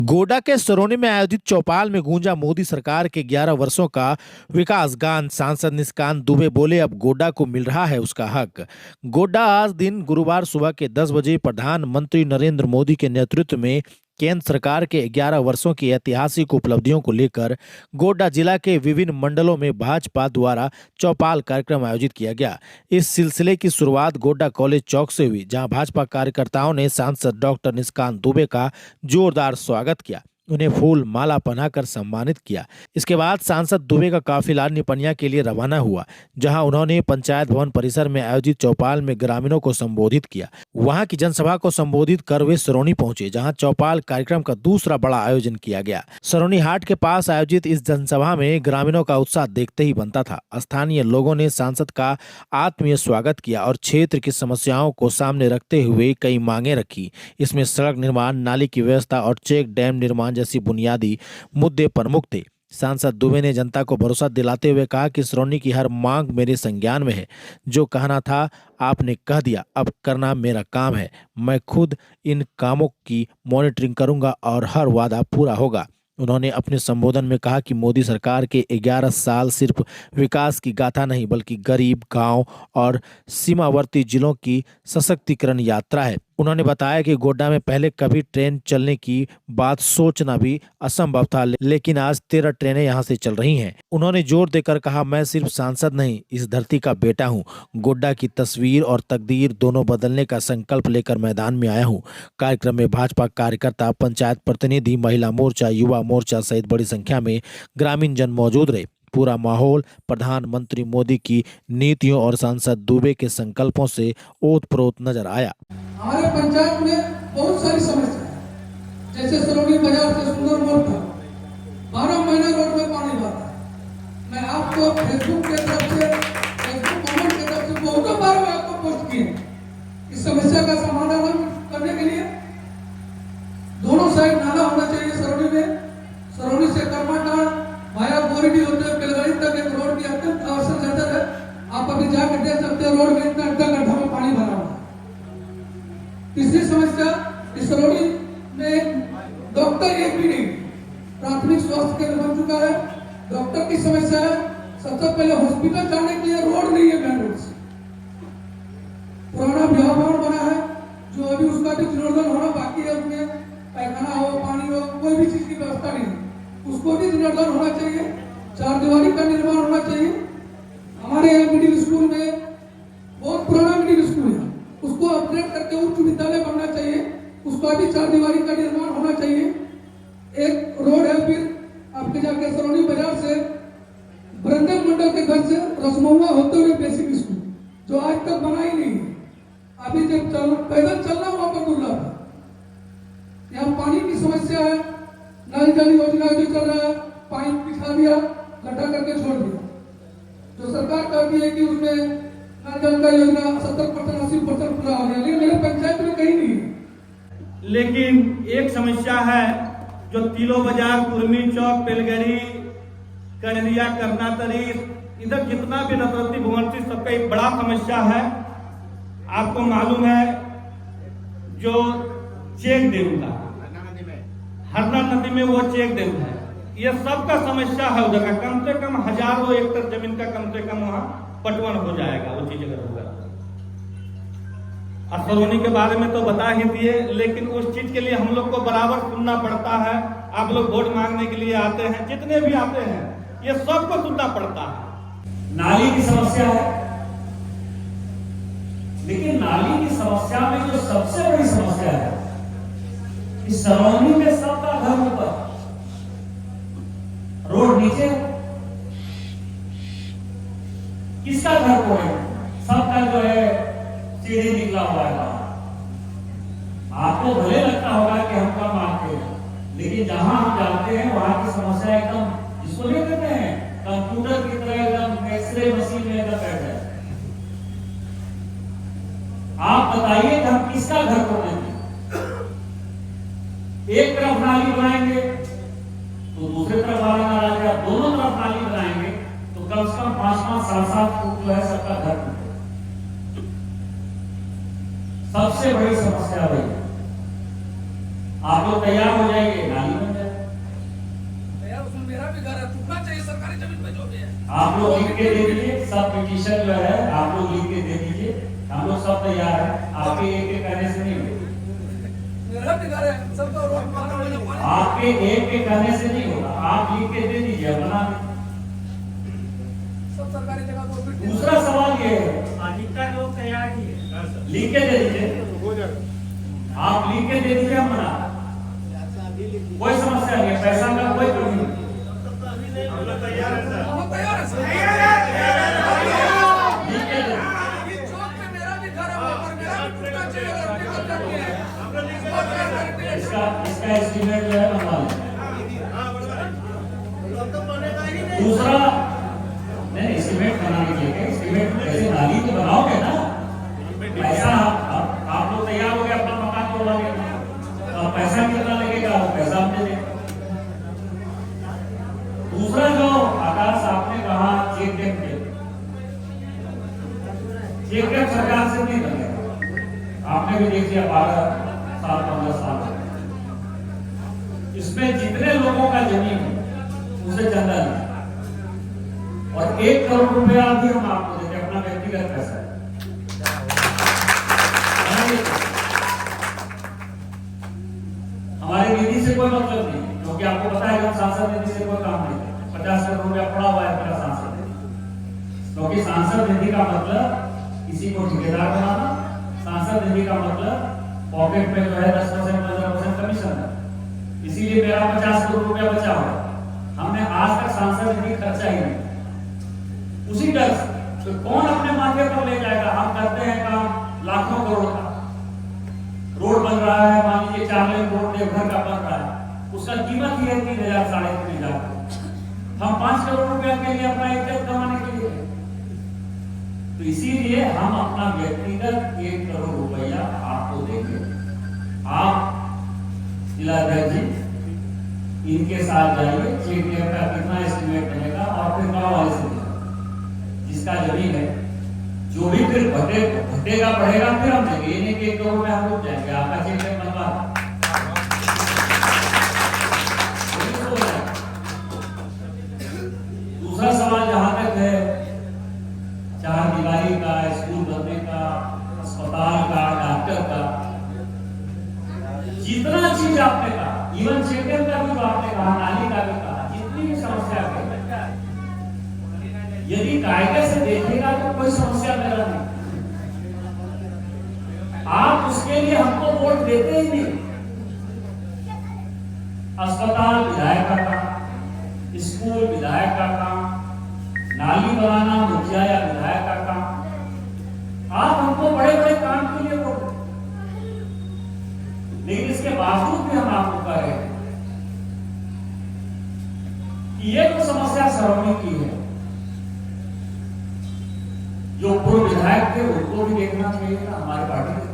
गोड्डा के सरोनी में आयोजित चौपाल में गूंजा मोदी सरकार के 11 वर्षों का विकास गान। सांसद निशिकांत दुबे बोले, अब गोड्डा को मिल रहा है उसका हक। गोड्डा आज दिन गुरुवार सुबह के 10 बजे प्रधानमंत्री नरेंद्र मोदी के नेतृत्व में केंद्र सरकार के 11 वर्षों की ऐतिहासिक उपलब्धियों को लेकर गोड्डा जिला के विभिन्न मंडलों में भाजपा द्वारा चौपाल कार्यक्रम आयोजित किया गया। इस सिलसिले की शुरुआत गोड्डा कॉलेज चौक से हुई, जहां भाजपा कार्यकर्ताओं ने सांसद डॉक्टर निशिकांत दुबे का जोरदार स्वागत किया, उन्हें फूल माला पहनाकर सम्मानित किया। इसके बाद सांसद दुबे का काफिला निपनिया के लिए रवाना हुआ, जहां उन्होंने पंचायत भवन परिसर में आयोजित चौपाल में ग्रामीणों को संबोधित किया। वहां की जनसभा को संबोधित कर वे सरोनी पहुंचे, जहां चौपाल कार्यक्रम का दूसरा बड़ा आयोजन किया गया। सरोनी हाट के पास आयोजित इस जनसभा में ग्रामीणों का उत्साह देखते ही बनता था। स्थानीय लोगों ने सांसद का आत्मीय स्वागत किया और क्षेत्र की समस्याओं को सामने रखते हुए कई मांगे रखी। इसमें सड़क निर्माण, नाली की व्यवस्था और चेक डैम निर्माण जैसी बुनियादी मुद्दे प्रमुख थे। सांसद दुबे ने जनता को भरोसा दिलाते हुए कहा कि सरोनी की हर मांग मेरे संज्ञान में है। जो कहना था आपने कह दिया, अब करना मेरा काम है। मैं खुद इन कामों की मॉनिटरिंग करूंगा और हर वादा पूरा होगा। उन्होंने अपने संबोधन में कहा कि मोदी सरकार के 11 साल सिर्फ विकास की गाथा नहीं, बल्कि गरीब, गांव और सीमावर्ती जिलों की सशक्तिकरण यात्रा है। उन्होंने बताया कि गोड्डा में पहले कभी ट्रेन चलने की बात सोचना भी असंभव था, लेकिन आज 13 ट्रेनें यहां से चल रही हैं। उन्होंने जोर देकर कहा, मैं सिर्फ सांसद नहीं, इस धरती का बेटा हूं। गोड्डा की तस्वीर और तकदीर दोनों बदलने का संकल्प लेकर मैदान में आया हूं। कार्यक्रम में भाजपा कार्यकर्ता, पंचायत प्रतिनिधि, महिला मोर्चा, युवा मोर्चा सहित बड़ी संख्या में ग्रामीण जन मौजूद रहे। पूरा माहौल प्रधानमंत्री मोदी की नीतियों और सांसद दुबे के संकल्पों से ओतप्रोत नजर आया। हमारे पंचायत में बहुत सारी समस्या है, जैसे सरोनी बाजार से सुंदर मोड़ था, 12 महीने रोड में पानी बहता है। मैं आपको फेसबुक के तरफ से, फेसबुक कमेंट के तरफ से बहुत बार मैं आपको पोस्ट किए। इस समस्या का समाधान करने के लिए दोनों साइड नाला होना चाहिए। सरोनी में, सरोनी से कर्माटांड भाया बोरीडी होते हुए बेलगाड़ी तक एक रोड की अत्यंत आवश्यक है। आप अभी जाकर देख सकते हैं, रोड में इतना गड्ढा में पानी भरा हुआ है। तीसरी समस्या, इस सरोनी में डॉक्टर एक भी नहीं, प्राथमिक स्वास्थ्य केंद्र बन चुका है, डॉक्टर की समस्या है। सबसे पहले हॉस्पिटल जाने के लिए रोड नहीं है। मेन रोड से पुराना विवाह भवन बना है, जो अभी उसका भी जीर्णोद्धार होना बाकी है। उसमें पैखाना हो, पानी हो, कोई भी चीज की व्यवस्था नहीं, उसको भी जीर्णोद्धार होना चाहिए। 4 दीवारी का निर्माण होना चाहिए। हमारे यहाँ मिडिल स्कूल में, बहुत पुराना मिडिल स्कूल है, उसको अपग्रेड करके उच्च विद्यालय बनना चाहिए। उसका भी 4 दीवारी का निर्माण होना चाहिए। एक रोड है, फिर आपके जाके सरोनी बाजार से बरंदर मंडल के घर से रसमहुआ होते हुए बेसिक स्कूल, जो आज तक बना ही नहीं है। अभी जब पैदल चलना वहां पर दुर्लभ है। यहाँ पानी की समस्या है। नल जल योजना जो चल रहा है, पाइप बिछा दिया, गड्ढा करके छोड़ दिया। जो सरकार कहती है कि उसमें नल जल का योजना 70% 80% पूरा हो गया, लेकिन मेरे पंचायत में कहीं नहीं है। लेकिन एक समस्या है, जो तिलो बाजार, कुर्मी चौक, पेलगड़ी, कनरिया, करनातरी, इधर जितना भी नवरत्ती भुवनती, सबका एक बड़ा समस्या है। आपको मालूम है, जो चेक डैम था हरना नदी में, वो चेक डैम है, ये सबका समस्या है उधर का। कम से कम हजारों एकड़ जमीन का कम से कम वहां पटवन हो जाएगा, वो चीज अगर होगा। और सरोनी के बारे में तो बता ही दिए, लेकिन उस चीज के लिए हम लोग को बराबर सुनना पड़ता है। आप लोग वोट मांगने के लिए आते हैं, जितने भी आते हैं, ये सबको सुनना पड़ता है। नाली की समस्या है, लेकिन नाली की समस्या में जो सबसे बड़ी समस्या है कि सरोनी में सबका घर ऊपर, रोड नीचे, किसका घर को है? सबका जो है सीढ़ी निकला हुआ है। आपको भले लगता होगा कि हम कम आते हैं, लेकिन जहां हम जाते हैं वहां की समस्या एकदम, जिसको नहीं कहते हैं कंप्यूटर की तरह, एकदम एक्सरे मशीन में एकदम बैठ जाए। आप बताइए कि हम किसका घर खोलेंगे? एक तरफ नाली बनाएंगे तो दूसरी तरफ वाला नाला, या दोनों तरफ नाली बनाएंगे तो कम से कम 5-5, 7-7 फुट जो है सबका घर टूटे। सबसे बड़ी समस्या वही है। आप लोग तैयार हो जाइए, नाली बन जाए। यार उसमें मेरा भी घर है, टूटना चाहिए सरकारी जमीन पे जो भी है। आप लोग लिख के दे दीजिए, सब पिटीशन जो है आप लोग लिख के दे दीजिए, हम लोग सब तैयार है। आपके एक एक कहने से नहीं होगा, मेरा भी घर है, सबका रोड मारा मैंने पानी। आपके एक एक कहने से नहीं होगा, आप लिख के दे दीजिए, बना दीजिए। सब सरकारी जगह को फिर दूसरा सवाल ये है, अधिकतर लोग तैयार ही है। लिख के दे दीजिए, आप लिख के दे दीजिए, हम बना, कोई समस्या नहीं है, पैसा का कोई कमी नहीं। हम लोग तैयार है सर। हम तैयार है सर। लिख के दे, इस चौक पे मेरा भी घर है, वहाँ पर मेरा भी टूटना चाहिए अगर अपनी कब्जा किया है। इसको तैयार करके इसका एस्टीमेट जो है बनवा लें। दूसरा नहीं, एस्टीमेट बनाने के लिए, एस्टीमेट कैसे नाली तो बनाओगे ना, पैसा आप लोग तैयार हो गए, अपना मकान तोड़वा लेंगे, अब पैसा कितना लगेगा वो पैसा हम दे देंगे। दूसरा जो आकाश आपने कहा चेक डैम के, चेक डैम सरकार से नहीं बनेगा, आपने भी देख लिया 12 साल 15 साल, इसमें जितने लोगों का जमीन है उसे चंदा नहीं, और 1 करोड़ रुपया भी हम आपको देते, अपना व्यक्तिगत पैसा है। हमारे निधि से कोई मतलब नहीं, क्योंकि आपको पता है कि हम सांसद निधि से कोई काम नहीं करते। 50 करोड़ रुपया पड़ा हुआ है मेरा सांसद निधि, क्योंकि सांसद निधि का मतलब किसी को ठेकेदार बनाना, सांसद निधि का मतलब पॉकेट में जो है 10% 15% कमीशन है, इसीलिए मेरा 50 करोड़ रुपया बचा हुआ। हमने आज तक सांसद निधि खर्चा ही नहीं, उसी डर से तो कौन अपने माथे पर ले जाएगा। हम करते हैं काम लाखों करोड़ का, रोड बन रहा है, मान लीजिए 4 लेन रोड देवघर का बन रहा है, उसका कीमत ही है 3,000 साढ़े 3,000। हम 5 करोड़ रुपया के लिए अपना इज्जत कमाने के लिए, तो इसीलिए हम अपना व्यक्तिगत 1 करोड़ रुपया आपको देंगे। आप जिलाध्यक्ष जी इनके साथ जाइए, चेक डैम का कितना एस्टिमेट बनेगा, और फिर गाँव वाले से जिसका जमीन है, जो भी फिर घटेगा बढ़ेगा, फिर हम देंगे, ये नहीं कि 1 करोड़ में हम रुक जाएंगे। आपका चेक डैम बनवा, दूसरा सवाल जहां तक है 4 दीवारी का, स्कूल बनने का, अस्पताल का, डॉक्टर का, जितना चीज आपने कहा, इवन चेक डैम का भी जो आपने कहा, नाली का भी कहा, जितनी भी समस्या है, यदि कायदे से देखेगा तो कोई समस्या मेरा नहीं। आप उसके लिए हमको वोट देते ही नहीं। अस्पताल विधायक का काम, स्कूल विधायक का काम, नाली बनाना मुखिया या विधायक का काम, आप हमको बड़े बड़े काम के लिए वोट देते, लेकिन इसके बावजूद भी हम आपको कह रहे हैं कि ये तो समस्या सरौनी की है। जो पूर्व विधायक थे उनको भी देखना चाहिए था, हमारे पार्टी के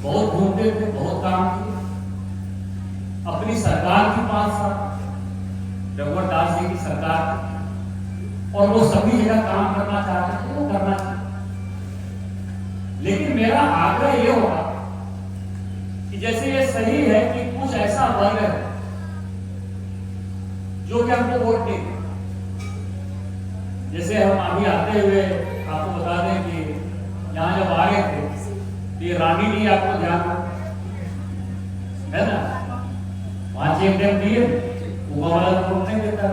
बहुत घूमते थे, बहुत काम किए, अपनी सरकार की 5 साल रघुवर दास जी की सरकार, और वो सभी जगह काम करना चाहते थे, वो करना चाहिए। लेकिन मेरा आग्रह ये होगा कि जैसे ये सही है कि कुछ ऐसा वर्ग है जो कि हमको वोट देंगे, जैसे हम अभी आते हुए आपको बता दें कि यहाँ जब आ गए थे तो ये रानी नहीं, आपको ध्यान है ना, वहां चेक डैम दिए, वो वाला वोट नहीं देता।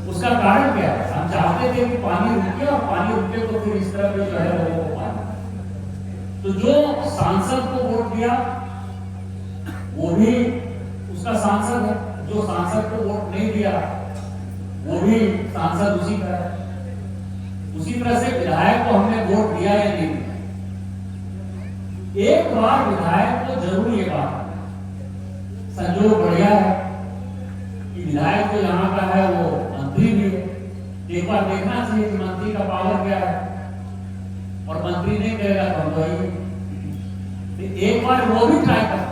उसका कारण क्या है? हम चाहते थे कि पानी रुके, और पानी रुके तो फिर इस तरह जो है लोगों को पानी, तो जो सांसद को वोट दिया वो भी उसका सांसद है, जो सांसद को वोट नहीं दिया वो भी सांसद उसी का है। उसी तरह से विधायक को हमने वोट दिया या नहीं दिया, एक बार विधायक को जरूर ये बात संजोग बढ़िया है कि विधायक तो यहाँ का है, वो मंत्री भी है, एक बार देखना चाहिए कि मंत्री का पावर क्या है, और मंत्री नहीं करेगा तो हम तो एक बार वो भी ट्राई करते